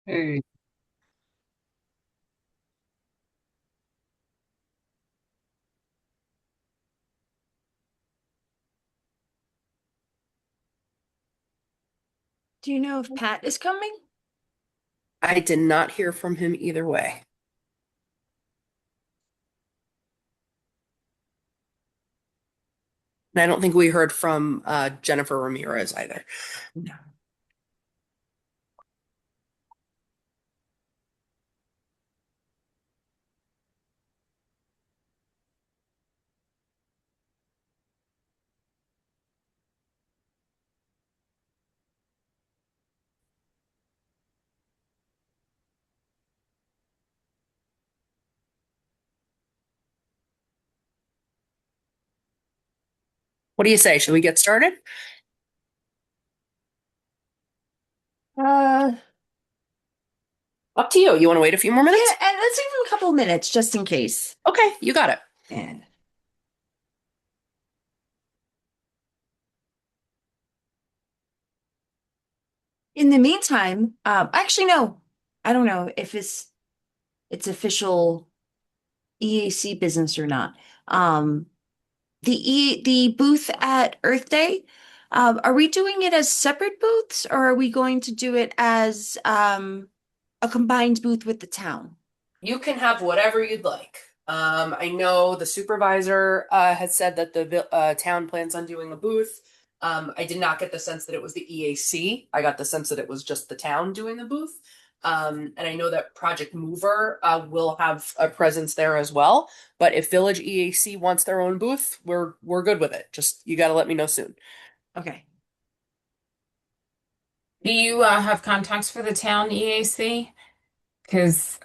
Hey, Do you know if Pat is coming? I did not hear from him either way. And I don't think we heard from Jennifer Ramirez either. No. What do you say? Should we get started? Uh, Up to you. You want to wait a few more yeah, minutes? and let's give him a couple of minutes just in case. Okay, you got it. And in the meantime, actually, no, I don't know if it's official EAC business or not. Um, the booth at Earth Day, are we doing it as separate booths or are we going to do it as a combined booth with the town? You can have whatever you'd like. I know the supervisor had said that the town plans on doing a booth. I did not get the sense that it was the EAC. I got the sense that it was just the town doing the booth. And I know that Project Mover will have a presence there as well. But if Village EAC wants their own booth, we're good with it. Just you got to let me know soon. Okay. do you have contacts for the town EAC? Because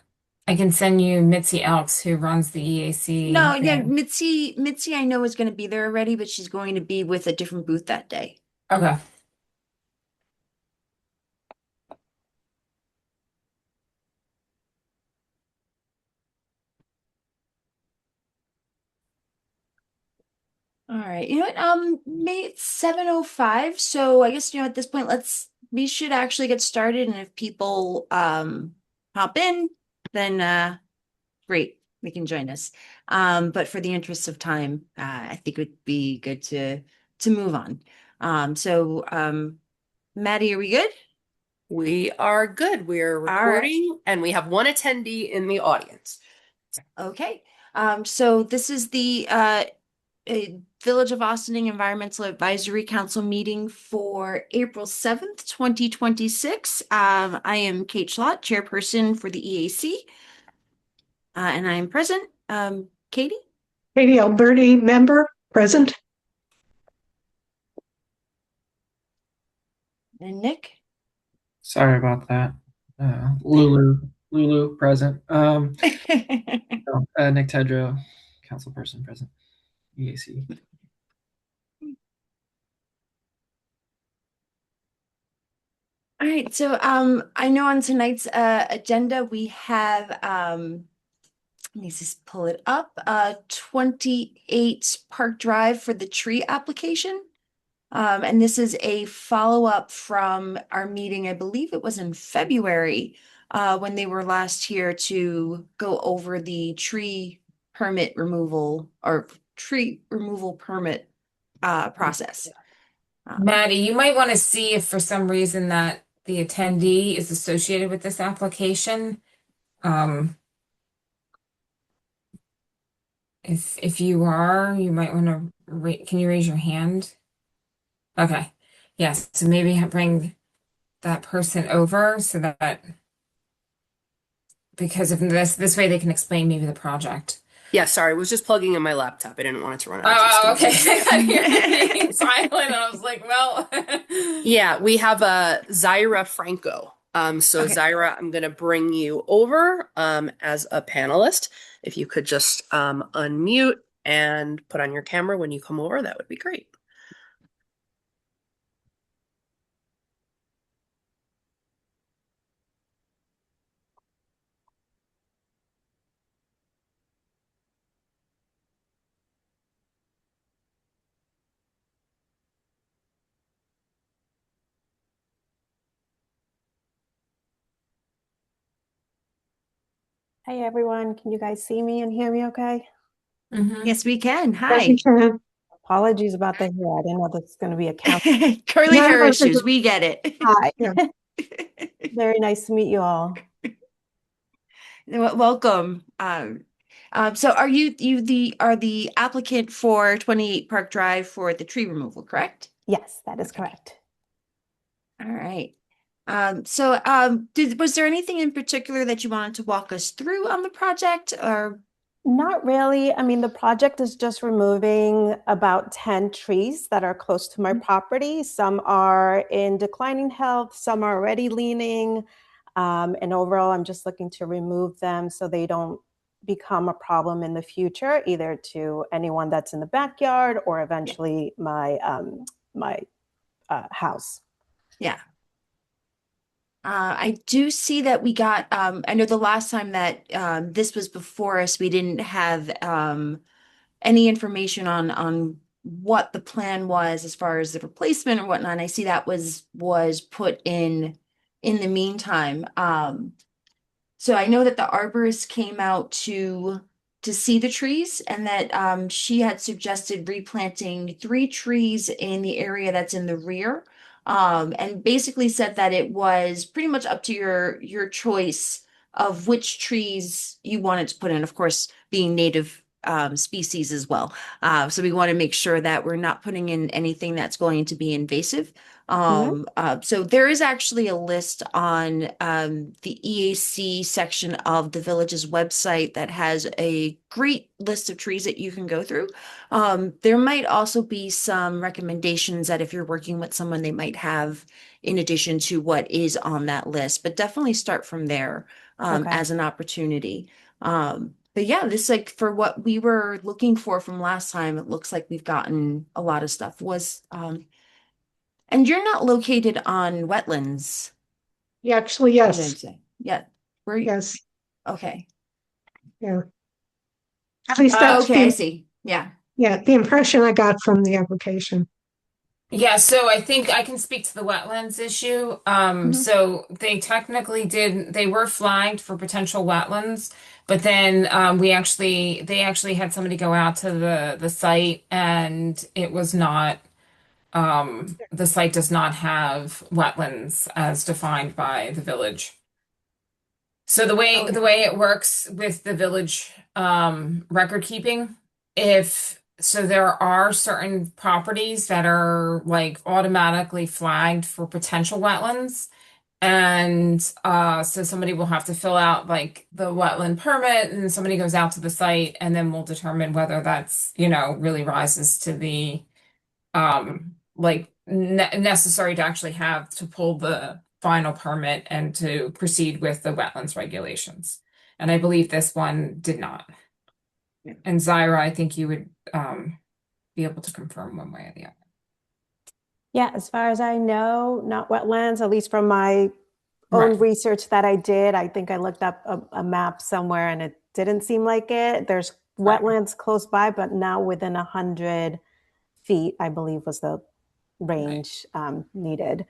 I can send you Mitzi Elks, who runs the No, EAC. yeah, And Mitzi, I know is going to be there already, but she's going to be with a different booth that day. okay, All right. You know what? May it's 7:05, so I guess at this point we should actually get started, and if people hop in, then great, they can join us. But for the interest of time, I think it would be good to move on. Maddie, are we good? We are good. We're All right. recording and we have one attendee in the audience. Okay. So this is the uh, Village of Ossining Environmental Advisory Council meeting for April 7th, 2026. I am Kate Schlott, chairperson for the EAC, and I am present. Katie Katie Alberti, member, present. and Nick. Sorry about that. Lulu present. No, Nick Tedrow, council person present. EAC. All right, so I know on tonight's agenda we have let me just pull it up. 28 Park Drive for the tree application. And this is a follow-up from our meeting, I believe it was in February, when they were last here to go over the tree permit removal or tree removal permit process. Um, Maddie, you might want to see if for some reason that the attendee is associated with this application. Um, if you are, you might want to can you raise your hand? Okay. Yes. So maybe bring that person over so that because of this way they can explain maybe the project. Yeah, sorry, I was just plugging in my laptop. I didn't want it to run out of juice. Give Oh, me okay. one I second. thought you were being silent. I was like, well, Yeah, we have Zaira Franco. So okay. Zaira, I'm gonna bring you over as a panelist. If you could just unmute and put on your camera when you come over, that would be great. Hey everyone, can you guys see me and hear me okay? Mhm. Yes, we can. Yes, we Hi. can. Apologies about the hair. I didn't know this was going to be a count. Curly None of hair us are issues. doing. We get it. Hi. Yeah. Very nice to meet you all. Welcome. So are you the applicant for 28 Park Drive for the tree removal, correct? Yes, that is Okay. correct. All right. Was there anything in particular that you wanted to walk us through on the project or Not really. I mean, the project is just removing about 10 trees that are close to my property. Some are in declining health, some are already leaning. And overall, I'm just looking to remove them so they don't become a problem in the future, either to anyone that's in the backyard or eventually my house. yeah. I do see that we got, I know the last time that this was before us, we didn't have any information on what the plan was as far as the replacement or whatnot. And I see that was put in the meantime. So I know that the arborist came out to see the trees and that she had suggested replanting 3 trees in the area that's in the rear. And basically said that it was pretty much up to your choice of which trees you wanted to put in, of course, being native species as well. So we want to make sure that we're not putting in anything that's going to be invasive. Mhm. So there is actually a list on the EAC section of the village's website that has a great list of trees that you can go through. There might also be some recommendations that if you're working with someone, they might have in addition to what is on that list, but definitely start from there Okay. as an opportunity. But yeah, this like for what we were looking for from last time, it looks like we've gotten a lot of stuff. And you're not located on wetlands, Yeah, actually, I didn't yes. say. Yeah. Where you? Yes. Okay. Yeah. At least Uh, that's Okay, I see. Yeah. the impression I got from the application. yeah, so I think I can speak to the wetlands issue. Mhm. So they were flagged for potential wetlands, but then they actually had somebody go out to the site and it was not, the site does not have wetlands as defined by the village. So the Okay. way it works with the village record keeping, if so there are certain properties that are like automatically flagged for potential wetlands. And so somebody will have to fill out like the wetland permit and somebody goes out to the site and then we'll determine whether that's, really rises to the like necessary to actually have to pull the final permit and to proceed with the wetlands regulations. And I believe this one did not. Yeah. And Zyra, I think you would be able to confirm one way or the other. Yeah, as far as I know, not wetlands, at least from my Right, own research that I did. I think I looked up a map somewhere and it didn't seem like it. There's right. wetlands close by, but now within 100 feet, I believe was the Right. range needed.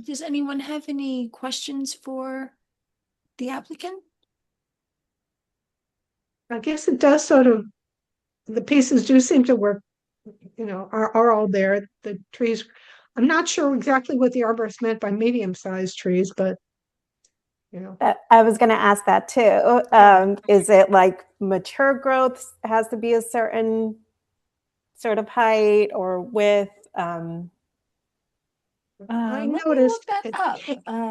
Does anyone have any questions for the applicant? I guess it does sort of, the pieces do seem to work, are all there. The trees, I'm not sure exactly what the arborist meant by medium-sized trees, but, I was going to ask that too. Is it like mature growth has to be a certain sort of height or width? I Let me look noticed that up.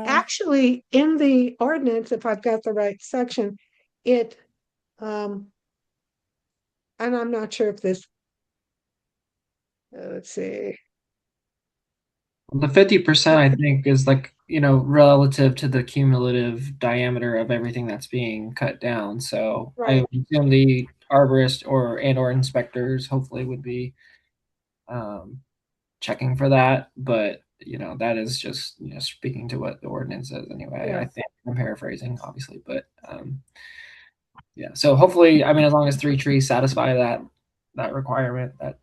actually in the ordinance, if I've got the right section, it, and I'm not sure if this, let's see. The 50%, I think, is like, relative to the cumulative diameter of everything that's being cut down. So I Right. would assume the arborist or inspectors hopefully would be um, checking for that. But, that is just, speaking to what the ordinance says anyway. Yeah. I think I'm paraphrasing, obviously, but yeah. So hopefully, I mean, as long as 3 trees satisfy that requirement, but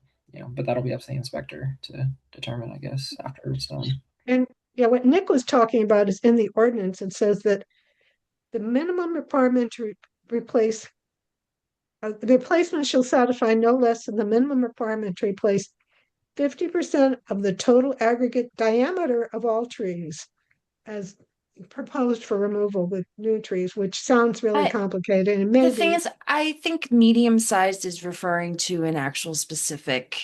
that'll be up to the inspector to determine, I guess, after it's done. And yeah, what Nick was talking about is in the ordinance. It says that the minimum requirement to replace the replacement shall satisfy no less than the minimum requirement to replace 50% of the total aggregate diameter of all trees as proposed for removal with new trees, which sounds really I, complicated and the thing maybe. is, I think medium-sized is referring to an actual specific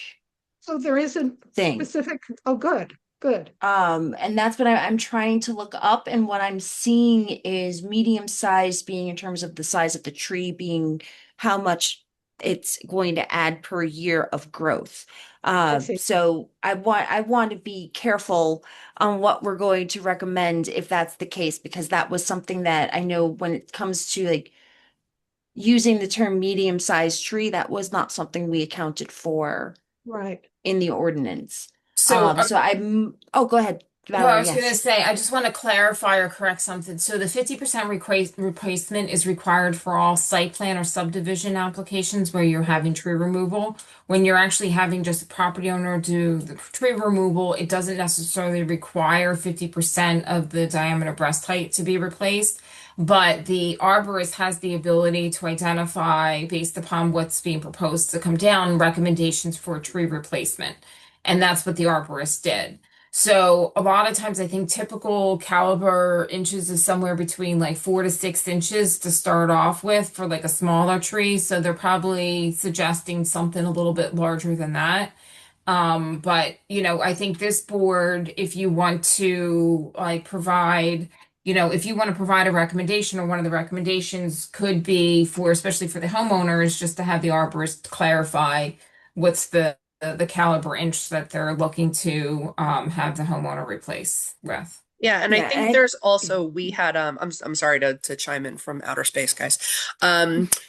So there is a thing. specific, oh, good, good. And that's what I'm trying to look up, and what I'm seeing is medium size being in terms of the size of the tree being how much it's going to add per year of growth. I see. So I want to be careful on what we're going to recommend if that's the case, because that was something that I know when it comes to like using the term medium-sized tree, that was not something we accounted for Right. in the ordinance. So So oh, go ahead, no, I Valerie. was going to Yes. say, I just want to clarify or correct something. So the 50% replacement is required for all site plan or subdivision applications where you're having tree removal. When you're actually having just a property owner do the tree removal, it doesn't necessarily require 50% of the diameter breast height to be replaced. But the arborist has the ability to identify, based upon what's being proposed to come down, recommendations for tree replacement. And that's what the arborist did. So a lot of times I think typical caliber inches is somewhere between like 4 to 6 inches to start off with for like a smaller tree. So they're probably suggesting something a little bit larger than that. But I think this board, if you want to like provide, if you want to provide a recommendation, or one of the recommendations could be for, especially for the homeowners, just to have the arborist clarify what's the caliber inch that they're looking to have the homeowner replace with. Yeah, and I Yeah, think there's also we had I'm sorry to chime in from outer space, guys.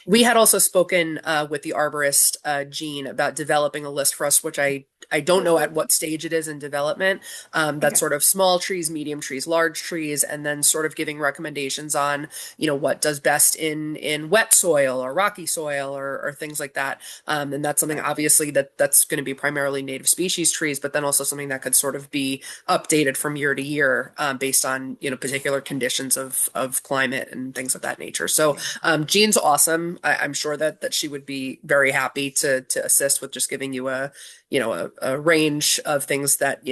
We had also spoken with the arborist Jean about developing a list for us, which I don't know at what stage it is in development. That's okay. sort of small trees, medium trees, large trees, and then sort of giving recommendations on what does best in wet soil or rocky soil or things like that. And that's something obviously that's going to be primarily native species trees, but then also something that could sort of be updated from year to year based on particular conditions of climate and things of that nature. So Jean's awesome. I'm sure that she would be very happy to assist with just giving you a range of things that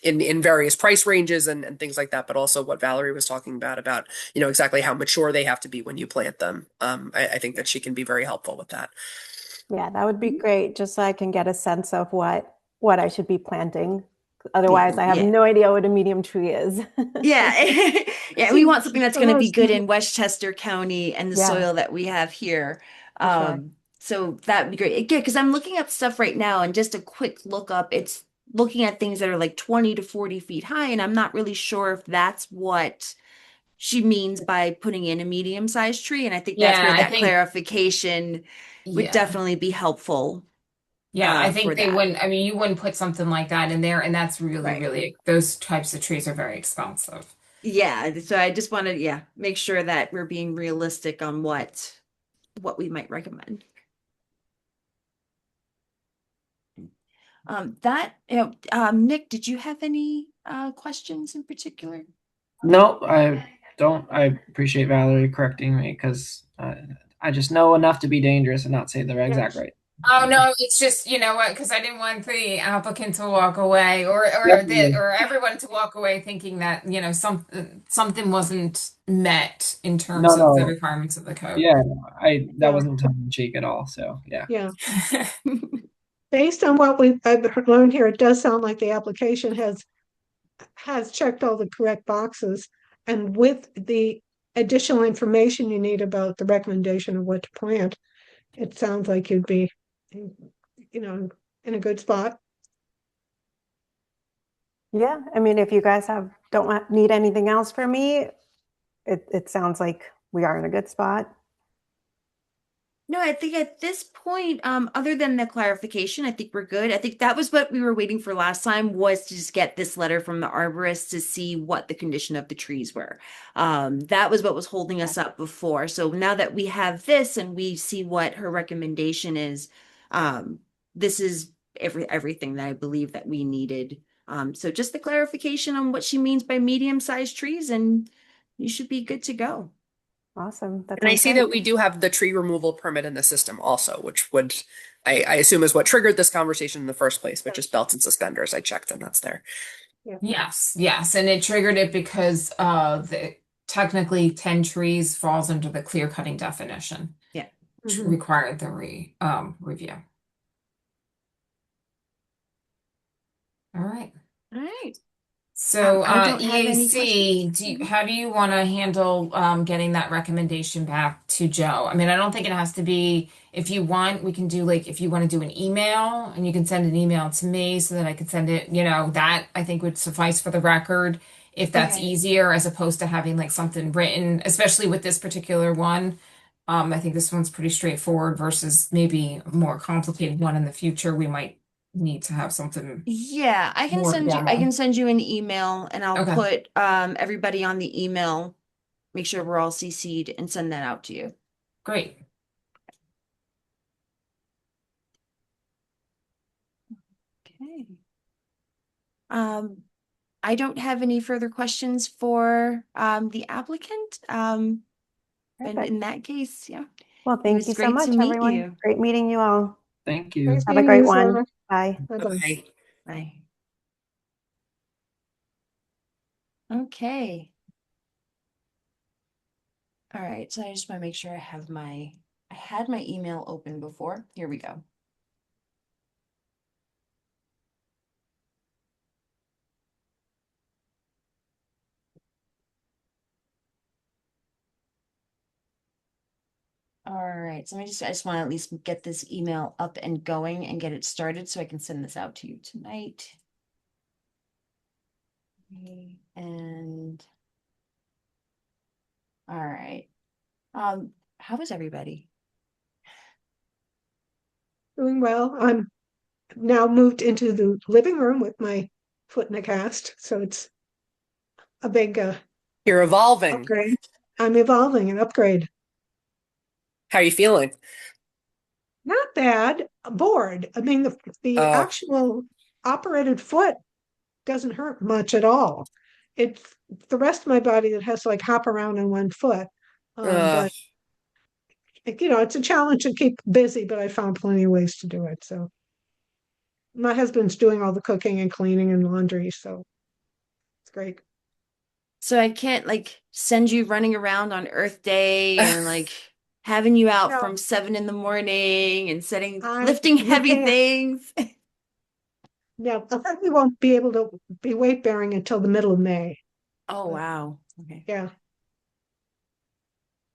in various price ranges and things like that, but also what Valerie was talking about exactly how mature they have to be when you plant them. I think that she can be very helpful with that. Yeah, that would be Mhm. great, just so I can get a sense of what I should be planting. Yeah, Otherwise, I have yeah. no idea what a medium tree is. Yeah. Yeah, we See, want something that's for going to be those, good in Westchester County and the Yeah, soil that we have here. for sure. So that'd be great. Yeah, because I'm looking up stuff right now, and just a quick look up, it's looking at things that are like 20 to 40 feet high, and I'm not really sure if that's what she means by putting in a medium-sized tree. And I think that's where Yeah, I that think, clarification would yeah. definitely be helpful Yeah, I for think they that. wouldn't, I mean, you wouldn't put something like that in there, and that's really, Right. really, those types of trees are very expensive. Yeah, so I just want to, yeah, make sure that we're being realistic on what we might recommend. Nick, did you have any questions in particular? No, I don't. I appreciate Valerie correcting me because I just know enough to be dangerous and not say the yeah, exact right. Oh no, it's just, you know what, because I didn't want the applicant to walk away, Definitely. or everyone to walk away thinking that, something wasn't met in No, terms of the no. requirements of the code. Yeah, no, I that yeah, wasn't tongue in cheek at all. So yeah. yeah. Based on what I've learned here, it does sound like the application has checked all the correct boxes. And with the additional information you need about the recommendation of what to plant, it sounds like you'd be, in a good spot. Yeah, I mean, if you guys don't need anything else from me, it sounds like we are in a good spot. No, I think at this point, other than the clarification, I think we're good. I think that was what we were waiting for last time, was to just get this letter from the arborist to see what the condition of the trees were. That was what was holding us up before. So now that we have this and we see what her recommendation is, this is everything that I believe that we needed So just the clarification on what she means by medium-sized trees, and you should be good to go. Awesome. That And I sounds see great. that we do have the tree removal permit in the system also, which would, I assume is what triggered this conversation in the first place, which is belts and suspenders. I checked and that's there. Yes, yes, and it triggered it because the technically 10 trees falls under the clear cutting definition, Yeah. which Mhm. required the review. All right. All right. So I don't have any EAC, questions. how do you want to handle getting that recommendation back to Joe? I mean, I don't think it has to be, if you want, we can do like, if you want to do an email and you can send an email to me so that I can send it, that I think would suffice for the record if that's Okay. easier as opposed to having like something written, especially with this particular one. I think this one's pretty straightforward versus maybe a more complicated one in the future. We might need to have something Yeah, more I formal. can send you an email and I'll Okay, put everybody on the email, make sure we're all CC'd and send that out to you. great. Okay. Um, I don't have any further questions for the applicant. And Perfect. in that case, yeah, Well, it thank was you so great to much, meet everyone. you. Great meeting you all. Thank Nice you. Have a meeting great you, one. Sarah. Bye. Bye-bye. Bye. Bye. Okay. All right, so I just want to make sure I had my email open before. Here we go. All right, so I just want to at least get this email up and going and get it started so I can send this out to you tonight. Okay, and all right. How is everybody? Doing well. I'm now moved into the living room with my foot in a cast, so it's a big You're evolving. upgrade. I'm evolving an upgrade. How are you feeling? Not bad. Bored. I mean, the Oh, actual operated foot doesn't hurt much at all. It's the rest of my body that has to like hop around on one foot. uh, But it's a challenge to keep busy, but I found plenty of ways to do it. So my husband's doing all the cooking and cleaning and laundry, so it's great. So I can't like send you running around on Earth Day and like having you out No, from 7 in the morning and I lifting you heavy can't. things. No, I think we won't be able to be weight bearing until the middle of May. Oh But wow. Okay. yeah,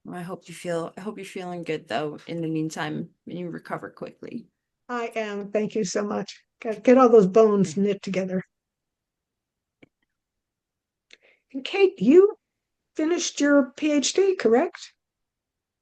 Well, I hope you're feeling good though in the meantime and you recover quickly. I am. Thank you so much. Got to get all those bones knit together. And Kate, you finished your PhD, correct?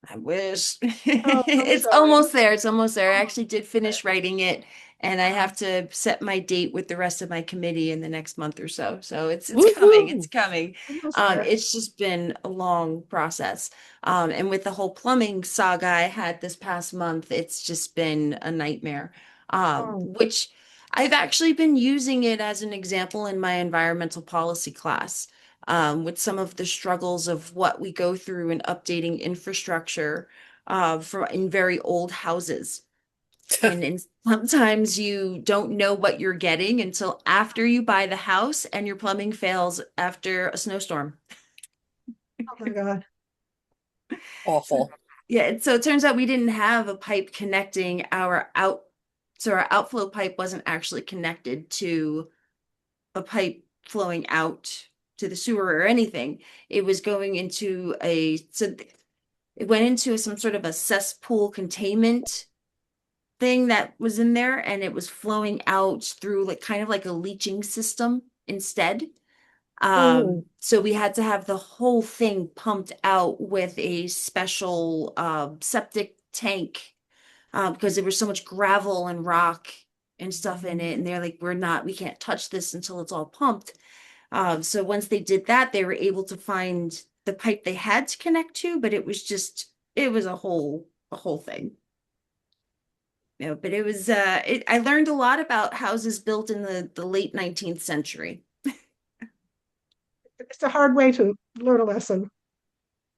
I wish. Oh, I'm It's sorry. almost there. It's almost there. I Almost actually did finish writing it, and I there. have to set my date with the rest of my committee in the next month or so. So it's coming. It's woohoo. coming. Almost there. It's just been a long process. And with the whole plumbing saga I had this past month, it's just been a nightmare. Oh, Which I've actually been using it as an example in my environmental policy class with some of the struggles of what we go through in updating infrastructure in very old houses. And sometimes you don't know what you're getting until after you buy the house and your plumbing fails after a snowstorm. oh my God. So, Awful. yeah, so it turns out we didn't have a pipe connecting so our outflow pipe wasn't actually connected to a pipe flowing out to the sewer or anything. It was going into it went into some sort of a cesspool containment thing that was in there, and it was flowing out through like kind of like a leaching system instead. Oh, So we had to have the whole thing pumped out with a special septic tank because there was so much gravel and rock and stuff in it. And they're like, we can't touch this until it's all pumped. So once they did that, they were able to find the pipe they had to connect to, but it was a whole thing. No, but it was I learned a lot about houses built in the late 19th century. It's a hard way to learn a lesson.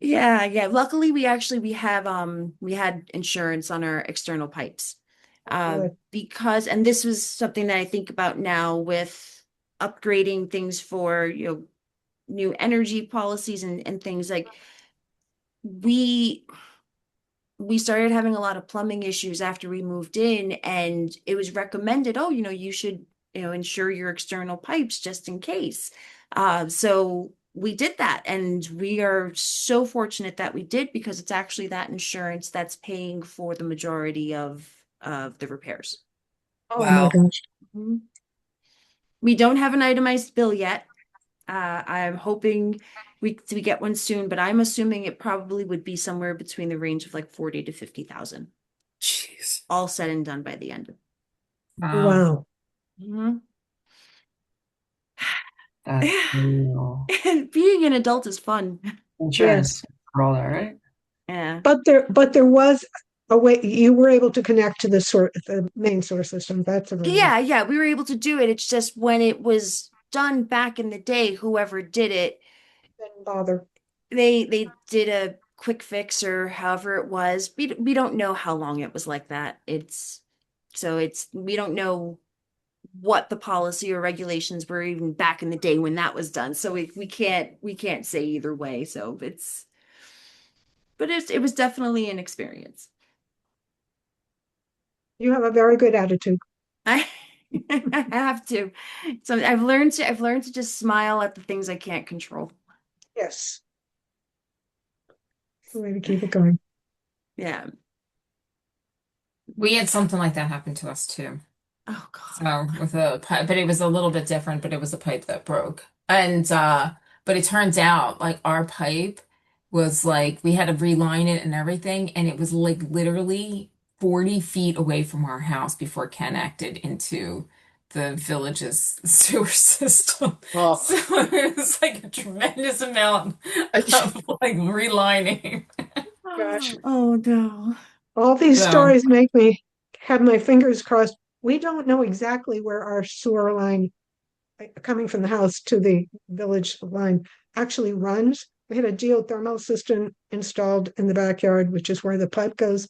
Yeah, yeah. Luckily we had insurance on our external pipes. Oh, good. Because and this was something that I think about now with upgrading things for, new energy policies and things like we we started having a lot of plumbing issues after we moved in, and it was recommended, oh, you should, insure your external pipes just in case. So we did that, and we are so fortunate that we did because it's actually that insurance that's paying for the majority of the repairs. Oh my Wow. gosh. Mhm. We don't have an itemized bill yet. I'm hoping we get one soon, but I'm assuming it probably would be somewhere between the range of like 40 to 50,000, Jeez. all said and done by the end of. Wow. Wow. Mhm. That's real. Being an adult is fun. Insurance Yes. for all that, right? Yeah. But there was a way you were able to connect to the main source system. That's a relief. Yeah, yeah, we were able to do it. It's just when it was done back in the day, whoever did it, Didn't bother. they did a quick fix or however it was. We don't know how long it was like that. It's we don't know what the policy or regulations were even back in the day when that was done. So we can't say either way. So it was definitely an experience. You have a very good attitude. I I have to. So I've learned to just smile at the things I can't control. Yes. The way to keep it going. Yeah. We had something like that happen to us too. Oh God. So with a pipe, but it was a little bit different, but it was a pipe that broke. And but it turns out like our pipe was like we had to reline it and everything, and it was like literally 40 feet away from our house before it connected into the village's sewer system. Oh. So it was like a tremendous amount of like relining. Gosh. Oh no. All these So stories make me have my fingers crossed. We don't know exactly where our sewer line coming from the house to the village line actually runs. We had a geothermal system installed in the backyard, which is where the pipe goes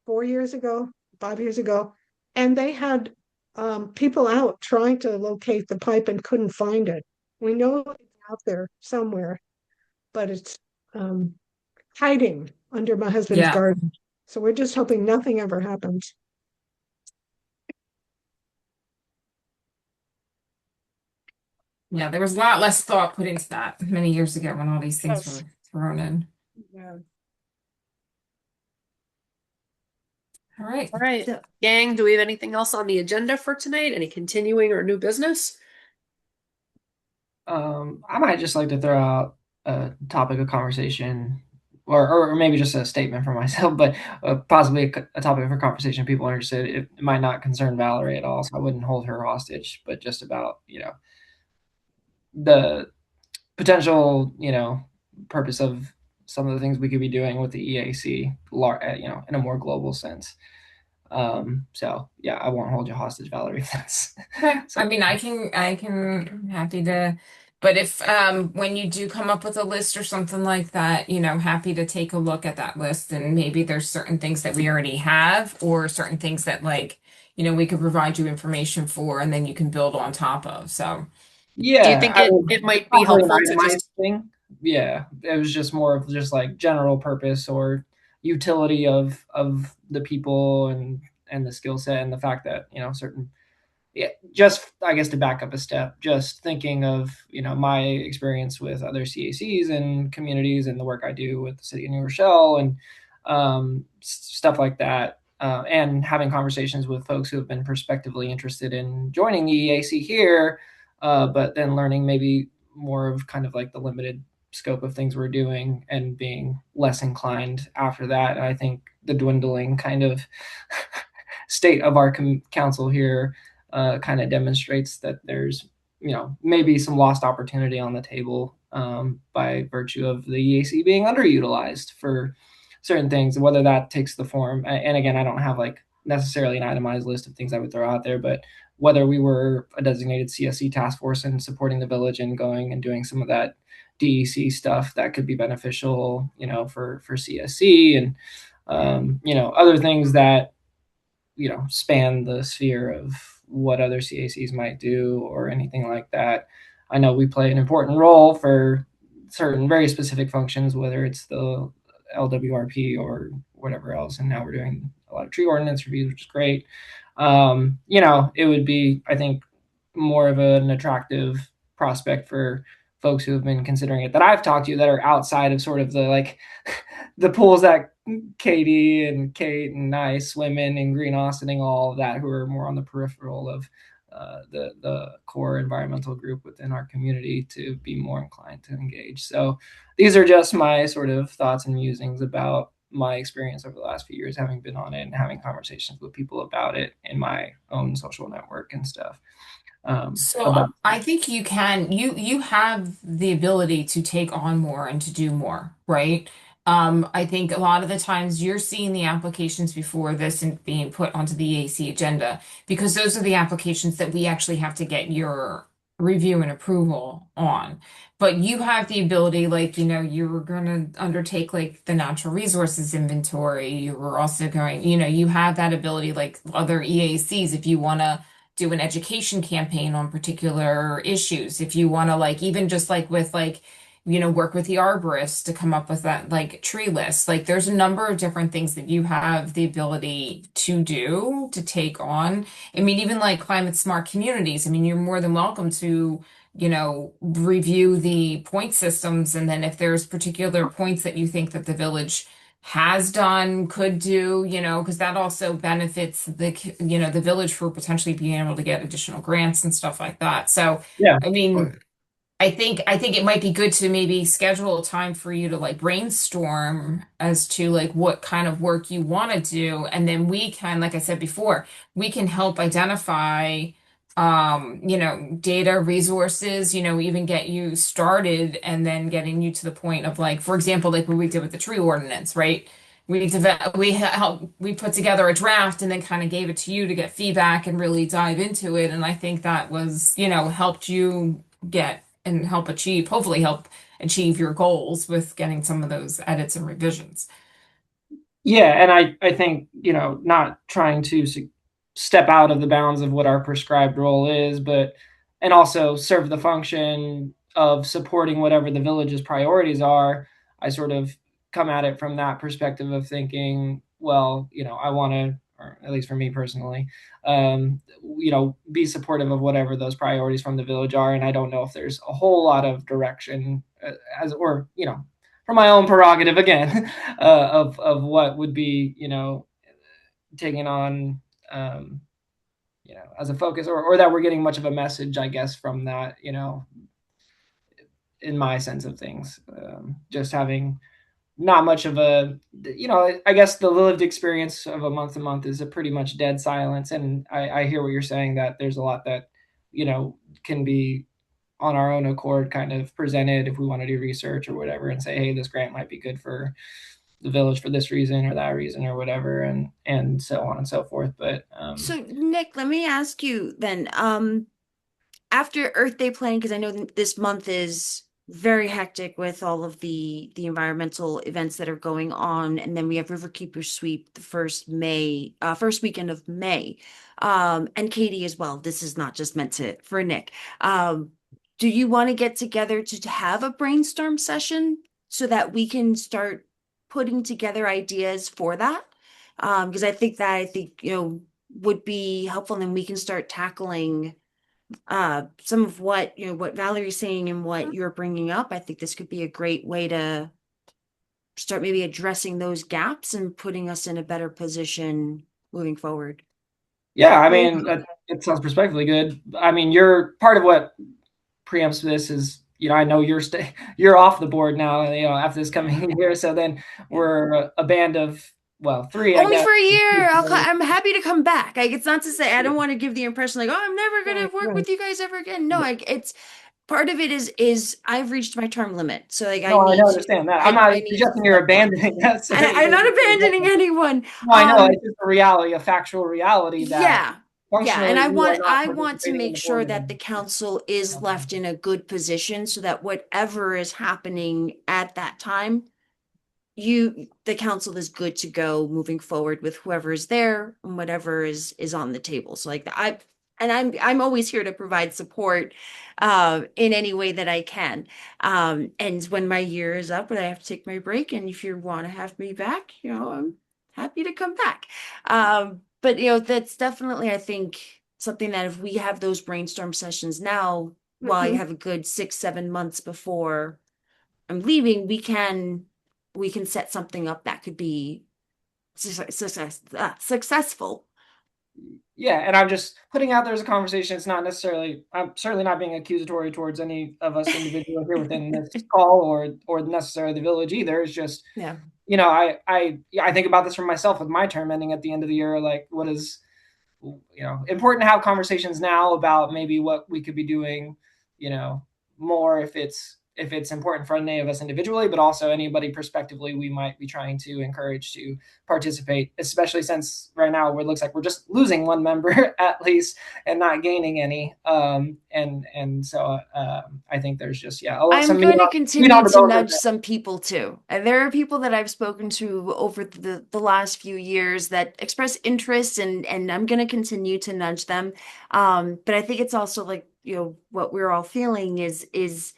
4 years ago, 5 years ago. And they had people out trying to locate the pipe and couldn't find it. We know it's out there somewhere, but it's um, hiding under my husband's yeah. garden. So we're just hoping nothing ever happens. Yeah, there was a lot less thought put into that many years ago when all these things Yes. were thrown in. Yeah. All right. All right. So, Gang, do we have anything else on the agenda for tonight? Any continuing or new business? I might just like to throw out a topic of conversation, or maybe just a statement for myself, but possibly a topic for conversation people are interested. It might not concern Valerie at all, so I wouldn't hold her hostage, but just about, the potential, purpose of some of the things we could be doing with the EAC, in a more global sense. So yeah, I won't hold you hostage, Valerie. If that's Okay. so. I mean, I'm happy to, but if when you do come up with a list or something like that, happy to take a look at that list, and maybe there's certain things that we already have or certain things that like, we could provide you information for and then you can build on top of. So, Do you Yeah, think I it, mean, it might be probably an helpful to itemized just thing. Yeah, it was just more of just like general purpose or utility of the people and the skill set and the fact that certain, yeah, just I guess to back up a step, just thinking of my experience with other CACs and communities and the work I do with the city of New Rochelle and stuff like that, and having conversations with folks who have been prospectively interested in joining the EAC here, but then learning maybe more of kind of like the limited scope of things we're doing and being less inclined after that. And I think the dwindling kind of state of our council here kind of demonstrates that there's maybe some lost opportunity on the table, by virtue of the EAC being underutilized for certain things, whether that takes the form. And again, I don't have like necessarily an itemized list of things I would throw out there, but whether we were a designated CSC task force and supporting the village and going and doing some of that DEC stuff that could be beneficial, for CSC and, other things that, span the sphere of what other CACs might do or anything like that. I know we play an important role for certain very specific functions, whether it's the LWRP or whatever else. And now we're doing a lot of tree ordinance reviews, which is great. It would be, I think, more of an attractive prospect for folks who have been considering it that I've talked to that are outside of sort of the like the pools that Katie and Kate and I swim in and Green Ossining, all of that, who are more on the peripheral of the core environmental group within our community to be more inclined to engage. So these are just my sort of thoughts and musings about my experience over the last few years, having been on it and having conversations with people about it in my own social network and stuff. So About I think you have the ability to take on more and to do more, right? I think a lot of the times you're seeing the applications before this and being put onto the EAC agenda because those are the applications that we actually have to get your review and approval on. But you have the ability, like, you were going to undertake like the natural resources inventory. You were also going, you have that ability like other EACs if you want to do an education campaign on particular issues. If you want to like even just like with like work with the arborist to come up with that like tree list. Like there's a number of different things that you have the ability to do to take on. I mean, even like climate smart communities. I mean, you're more than welcome to review the point systems, and then if there's particular points that you think that the village has done, could do, because that also benefits the village for potentially being able to get additional grants and stuff like that. So, yeah. I mean, I think it might be good to maybe schedule a time for you to like brainstorm as to like what kind of work you want to do, and then we can, like I said before, we can help identify data resources, even get you started and then getting you to the point of like, for example, like what we did with the tree ordinance, right? We put together a draft and then kind of gave it to you to get feedback and really dive into it. And I think that was, helped you get and hopefully help achieve your goals with getting some of those edits and revisions. Yeah, and I think, not trying to step out of the bounds of what our prescribed role is, but and also serve the function of supporting whatever the village's priorities are. I sort of come at it from that perspective of thinking, well, I want to, or at least for me personally, be supportive of whatever those priorities from the village are. And I don't know if there's a whole lot of direction from my own prerogative again, of what would be, taken on, as a focus, or that we're getting much of a message, I guess, from that, in my sense of things, just having not much of a, I guess the lived experience of a month to month is a pretty much dead silence. And I hear what you're saying, that there's a lot that, can be on our own accord kind of presented if we want to do research or whatever and say, hey, this grant might be good for the village for this reason or that reason or whatever, and so on and so forth. But So Nick, let me ask you then, after Earth Day planning, because I know this month is very hectic with all of the environmental events that are going on, and then we have Riverkeeper Sweep the first weekend of May, and Katie as well. This is not just meant for Nick. Do you want to get together to have a brainstorm session so that we can start putting together ideas for that? Because I think would be helpful, and then we can start tackling some of what what Valerie's saying and what you're bringing up. I think this could be a great way to start maybe addressing those gaps and putting us in a better position moving forward. Yeah, I mean, it sounds prospectively good. I mean, you're part of what preempts this is, I know you're off the board now, after this coming year. So then we're a band of, well, three, I Only guess. for a year. I'm happy to come back. It's not to say I don't want to give the impression like, oh, I'm never gonna work with you guys ever again. No, it's part of it is I've reached my term limit. So like No, I don't understand that. I'm not I need to suggesting you're step down. abandoning that. And I'm not abandoning anyone. No, I know it's just a reality, a factual reality that Yeah. Yeah, and functionally you are not I want to participating in make the sure board. that the council is left in a good position so that whatever is happening at that time, the council is good to go moving forward with whoever is there and whatever is on the table. So like I'm always here to provide support in any way that I can. And when my year is up and I have to take my break, and if you want to have me back, I'm happy to come back. But that's definitely, I think, something that if we have those brainstorm sessions now, while I Mhm. have a good 6-7 months before I'm leaving, we can set something up that could be successful. Yeah, and I'm just putting out there as a conversation. It's not necessarily. I'm certainly not being accusatory towards any of us individuals here within this call, or necessarily the village either. It's just, Yeah. I think about this for myself with my term ending at the end of the year. Like, what is, important to have conversations now about maybe what we could be doing, more if it's important for any of us individually, but also anybody prospectively we might be trying to encourage to participate, especially since right now it looks like we're just losing one member at least and not gaining any. And so I think there's just I'm some going to meat continue on the to bone nudge some people too. And there are people that I've spoken to over the last few years that express interest, and I'm going to continue to nudge them. But I think it's also like, what we're all feeling is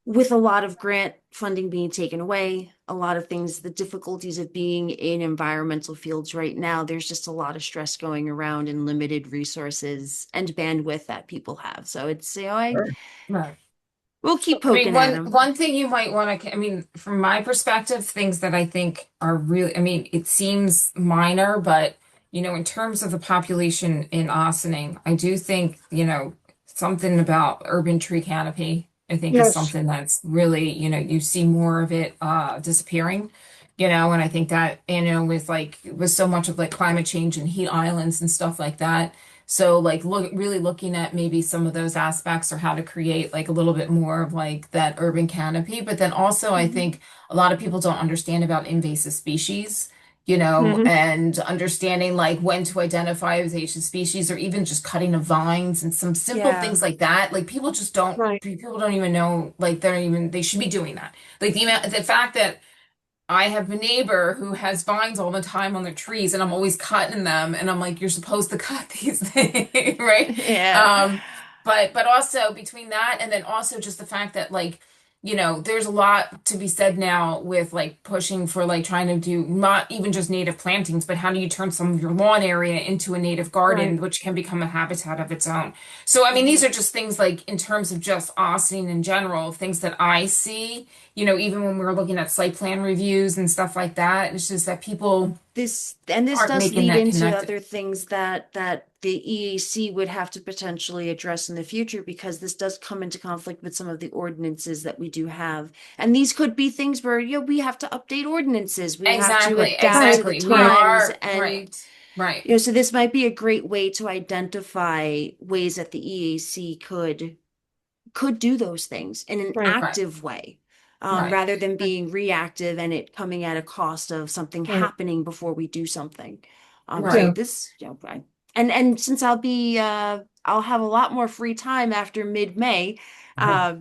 with a lot of grant funding being taken away, a lot of things, the difficulties of being in environmental fields right now, there's just a lot of stress going around and limited resources and bandwidth that people have. So it's, Right. we'll keep I mean, poking at them. one thing you might want to, I mean, from my perspective, things that I think are really, I mean, it seems minor, but in terms of the population in Ossining, I do think, something about urban tree canopy, I think is Yes. something that's really, you see more of it disappearing, and I think that, with so much of like climate change and heat islands and stuff like that. So like really looking at maybe some of those aspects or how to create like a little bit more of like that urban canopy. But then also I Mhm. think a lot of people don't understand about invasive species, Hmm. and understanding like when to identify invasive species or even just cutting of vines and some simple Yeah. things like that. Like Right. people don't even know like they should be doing that. Like the fact that I have a neighbor who has vines all the time on their trees, and I'm always cutting them. And I'm like, you're supposed to cut these things, right? Yeah. Um, but also between that and then also just the fact that like, there's a lot to be said now with like pushing for like trying to do not even just native plantings, but how do you turn some of your lawn area into a native Right. garden, which can become a habitat of its own. So I mean, these Mhm. are just things like in terms of just Austin in general, things that I see even when we were looking at site plan reviews and stuff like that, it's just that people This aren't does making lead that into connected. other things that the EAC would have to potentially address in the future, because this does come into conflict with some of the ordinances that we do have. And these could be things where, we have to update ordinances. We have to Exactly, adapt to Right. the exactly. We Right. times. are And, right, right, so this might be a great way to identify ways that the EAC could do those things in an Right. right, active way, right, rather than being reactive and it coming at a cost of something Right. happening before we do something. So right. Yeah. this, and since I'll have a lot more free time after mid-May,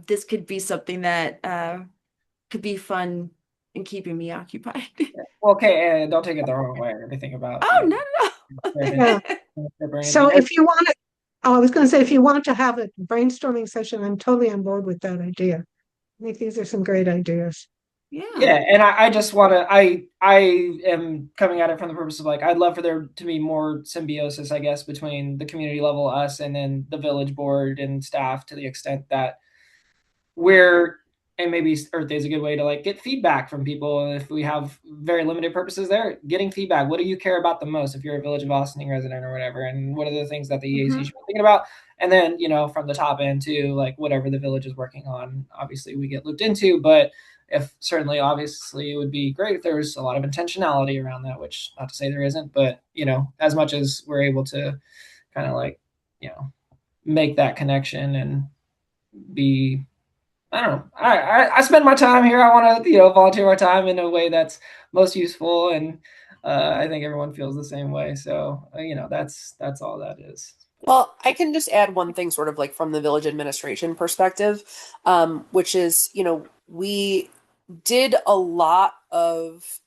this could be something that could be fun in keeping me occupied. Well, okay, and don't take it the wrong way or anything about Oh, no, urban Yeah. no. or So anything. if you want to, oh, I was going to say, if you want to have a brainstorming session, I'm totally on board with that idea. I think these are some great ideas. Yeah. Yeah, and I just want to. I am coming at it from the purpose of like I'd love for there to be more symbiosis, I guess, between the community level, us, and then the village board and staff to the extent that where and maybe Earth Day is a good way to like get feedback from people. And if we have very limited purposes there, getting feedback. What do you care about the most if you're a Village of Ossining resident or whatever? And what are the things that the EAC Hmm. should be thinking about? And then, from the top end to like whatever the village is working on, obviously we get looped into. But if certainly, obviously, it would be great if there was a lot of intentionality around that, which not to say there isn't, but as much as we're able to kind of like, make that connection and be, I don't know. I spend my time here. I want to, volunteer my time in a way that's most useful, and I think everyone feels the same way. So, that's all that is. Well, I can just add one thing, sort of like from the village administration perspective, which is, we did a lot of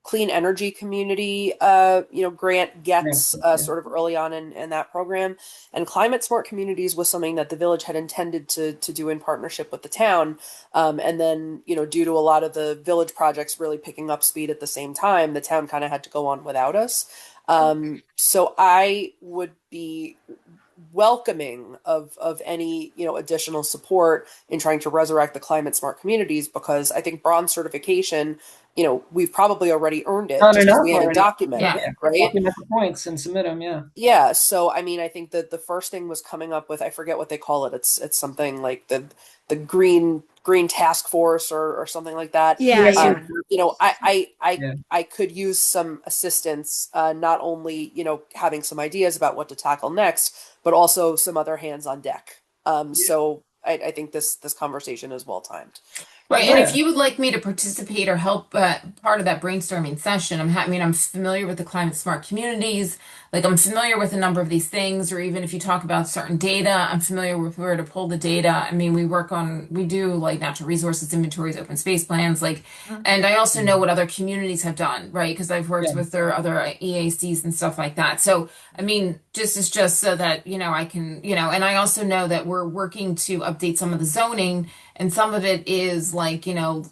clean energy community grant Yeah. gets sort of early on in that program, and climate smart communities was something that the village had intended to do in partnership with the town, and then due to a lot of the village projects really picking up speed at the same time, the town kind of had to go on without us. So I would be welcoming of any additional support in trying to resurrect the climate smart communities, because I think bronze certification, we've probably already earned it Not just because enough we hadn't already. documented Yeah. it, Yeah. right? Document the points and submit them. Yeah. Yeah, so I mean, I think that the first thing was coming up with, I forget what they call it. It's something like the green task force or something like that. Yeah, Yes. yeah. Yeah. I could use some assistance, not only having some ideas about what to tackle next, but also some other hands on deck. So I think this conversation is well timed. Right, and if Yeah. you would like me to participate or help part of that brainstorming session, I mean, I'm familiar with the climate smart communities. Like, I'm familiar with a number of these things, or even if you talk about certain data, I'm familiar with where to pull the data. I mean, we do like natural resources inventories, open space plans, like, and I also know what other communities have done, right? Because I've worked Yeah. with their other EACs and stuff like that. So, I mean, just so that, I can, and I also know that we're working to update some of the zoning, and some of it is like,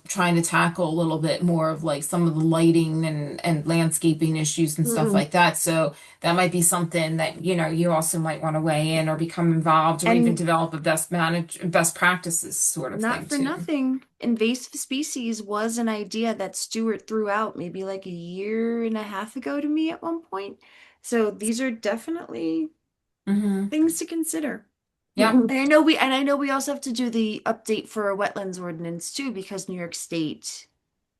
trying to tackle a little bit more of like some of the lighting and landscaping issues and stuff Mhm. like that. So that might be something that, you also might want to weigh in or become involved or even And develop a best practices sort of not thing for too. nothing, invasive species was an idea that Stuart threw out maybe like a year and a half ago to me at one point. So these are definitely Hmm. things to consider. Yep. And I know we also have to do the update for a wetlands ordinance too, because New York State,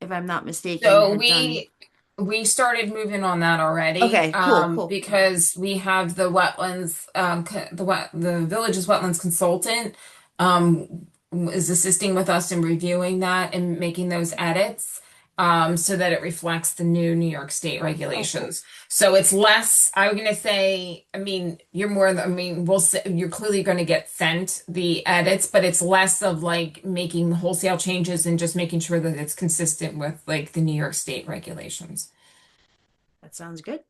if I'm not mistaken, So had done. we started moving on that already, Okay, cool. because we have the wetlands, the village's wetlands consultant, um, is assisting with us in reviewing that and making those edits, so that it reflects the new New York State Oh, cool. regulations. So it's less, I'm gonna say, I mean, I mean, we'll say, you're clearly gonna get sent the edits, but it's less of like making wholesale changes and just making sure that it's consistent with like the New York State regulations. That sounds good.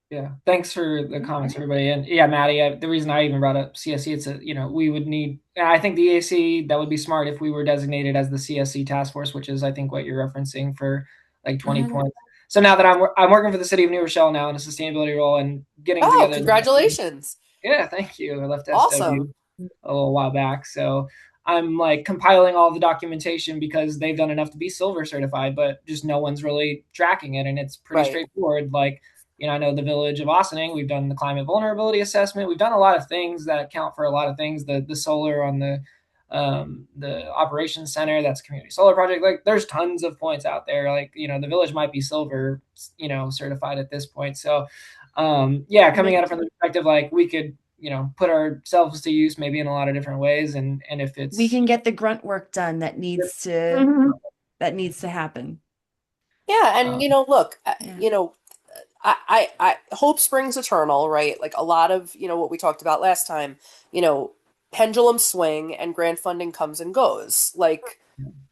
Yeah. Thanks for the All comments, right. everybody. And yeah, Maddie, the reason I even brought up CSC, we would need, I think the EAC, that would be smart if we were designated as the CSC task force, which is, I think, what you're referencing for like 20 Mhm. points. So now that I'm working for the city of New Rochelle now in a sustainability role and getting Oh, together. congratulations. Yeah, thank you. I left SW Awesome. a little while back. So I'm like compiling all the documentation because they've done enough to be silver certified, but just no one's really tracking it. And it's pretty Right. straightforward. Like, I know the village of Ossining, we've done the climate vulnerability assessment. We've done a lot of things that count for a lot of things. The solar on the operations center, that's a community solar project. Like there's tons of points out there. Like, the village might be silver, certified at this point. So yeah, coming at it from the perspective, like we could, put ourselves to use maybe in a lot of different ways. And if We it's, can get the grunt work done that needs to Mhm. happen. Yeah, and um, look, Yeah. hope springs eternal, right? Like a lot of, what we talked about last time, you know, pendulums swing and grant funding comes and goes. Like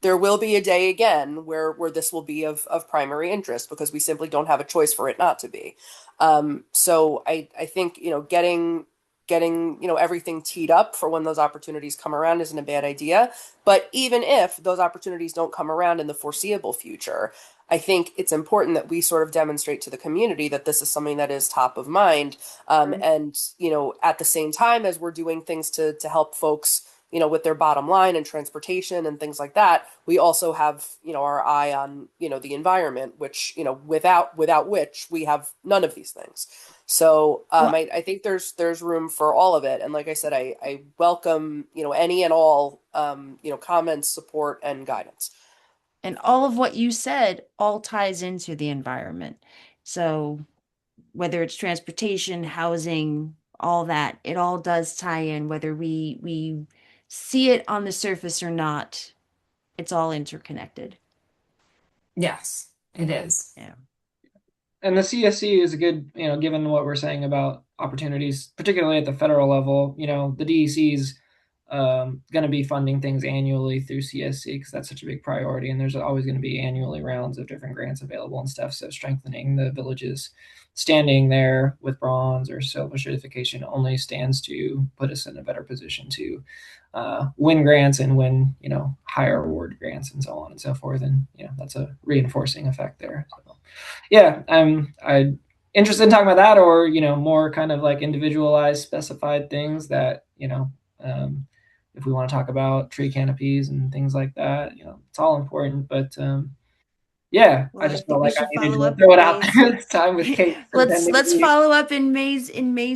there will be a day again where this will be of primary interest because we simply don't have a choice for it not to be. So I think, getting, everything teed up for when those opportunities come around isn't a bad idea. But even if those opportunities don't come around in the foreseeable future, I think it's important that we sort of demonstrate to the community that this is something that is top of mind. And, at the same time as we're doing things to help folks, with their bottom line and transportation and things like that, we also have, our eye on, the environment, which, without which we have none of these things. So Well, I think there's room for all of it. And like I said, I welcome, any and all, comments, support, and guidance. and all of what you said all ties into the environment. So whether it's transportation, housing, all that. It all does tie in, whether we see it on the surface or not. It's all interconnected. Yes, it is. Yeah. And the CSC is a good, given what we're saying about opportunities, particularly at the federal level. The DEC is going to be funding things annually through CSC because that's such a big priority. And there's always going to be annually rounds of different grants available and stuff. So strengthening the villages standing there with bronze or silver certification only stands to put us in a better position to win grants and win, higher award grants and so on and so forth. And, that's a reinforcing effect there. So, yeah, I'm interested in talking about that, or more kind of like individualized specified things that if we want to talk about tree canopies and things like that, it's all important. But yeah, Well, I I just think felt we like I should needed follow to up throw in it out May's. there this time with Kate. Let's follow up in May's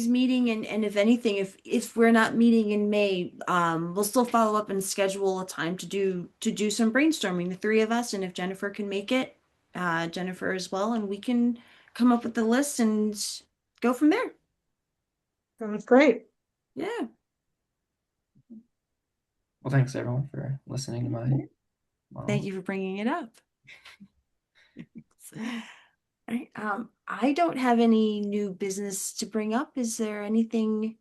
meeting, and if anything, if we're not meeting in May, we'll still follow up and schedule a time to do some brainstorming, the three of us, and if Jennifer can make it, Jennifer as well, and we can come up with the list and go from there. Sounds great. Yeah. Well, thanks everyone for listening to my monologue. Thank you for bringing it up. Right. I don't have any new business to bring up. Is there anything,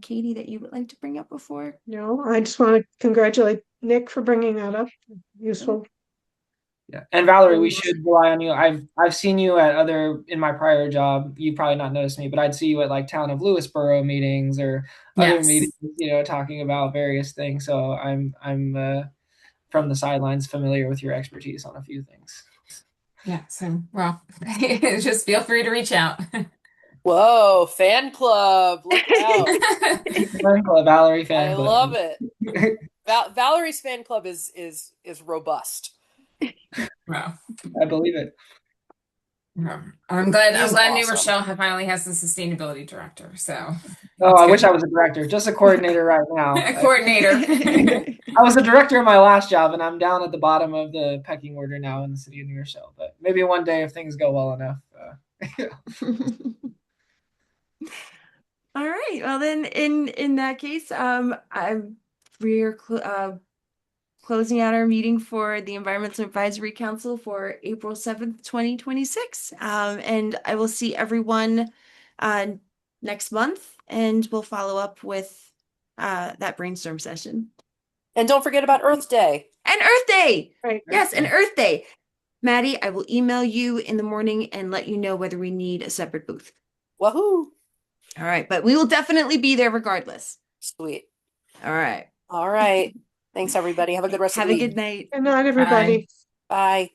Katie, that you would like to bring up before? No, I just want to congratulate Nick for bringing that up. Useful. Yeah, and Valerie, we should rely on you. I've seen you at in my prior job. You probably not noticed me, but I'd see you at like Town of Lewisboro meetings or other Yes. meetings, talking about various things. So I'm from the sidelines familiar with your expertise on a few things. Yeah. So, well, just feel free to reach out. Whoa, fan club! Look out! Fan club, Valerie fan I club. love it. Valerie's fan club is robust. Well, I believe it. I'm glad. It I'm is glad New awesome. Rochelle finally has the sustainability director. So, Oh, I wish good. I was a director, just a coordinator right now. A coordinator. I was a director in my last job, and I'm down at the bottom of the pecking order now in the city of New Rochelle. But maybe one day, if things go well enough. All right. Well, then, in that case, we're closing out our meeting for the Environmental Advisory Council for April 7th, 2026. And I will see everyone next month, and we'll follow up with that brainstorm session. And don't forget about Earth Day. And Earth Day! Right. Yes, and Earth Day. Maddie, I will email you in the morning and let you know whether we need a separate booth. Wahoo! All right, but we will definitely be there regardless. Sweet. All right. All right. Thanks, everybody. Have a good rest of Have the a week. good night. Good night, everybody. Bye.